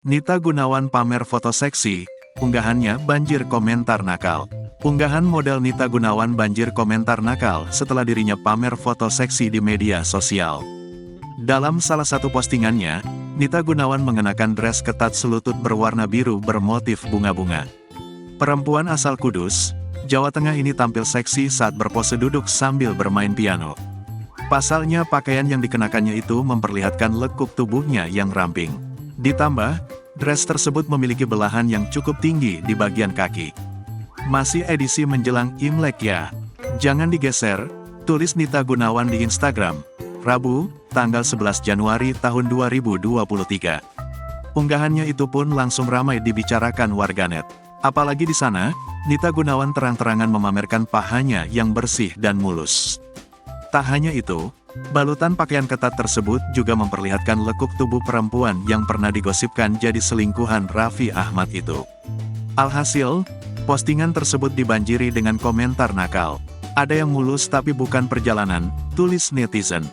Nita Gunawan pamer foto seksi, unggahannya banjir komentar nakal. Unggahan model Nita Gunawan banjir komentar nakal setelah dirinya pamer foto seksi di media sosial. Dalam salah satu postingannya, Nita Gunawan mengenakan dress ketat selutut berwarna biru bermotif bunga-bunga. Perempuan asal Kudus, Jawa Tengah ini tampil seksi saat berpose duduk sambil bermain piano. Pasalnya pakaian yang dikenakannya itu memperlihatkan lekuk tubuhnya yang ramping. Ditambah, dress tersebut memiliki belahan yang cukup tinggi di bagian kaki. Masih edisi menjelang Imlek ya? Jangan digeser, tulis Nita Gunawan di Instagram, Rabu, tanggal 11 Januari tahun 2023. Unggahannya itu pun langsung ramai dibicarakan warganet. Apalagi di sana, Nita Gunawan terang-terangan memamerkan pahanya yang bersih dan mulus. Tak hanya itu, balutan pakaian ketat tersebut juga memperlihatkan lekuk tubuh perempuan yang pernah digosipkan jadi selingkuhan Raffi Ahmad itu. Alhasil, postingan tersebut dibanjiri dengan komentar nakal. Ada yang mulus tapi bukan perjalanan, tulis netizen.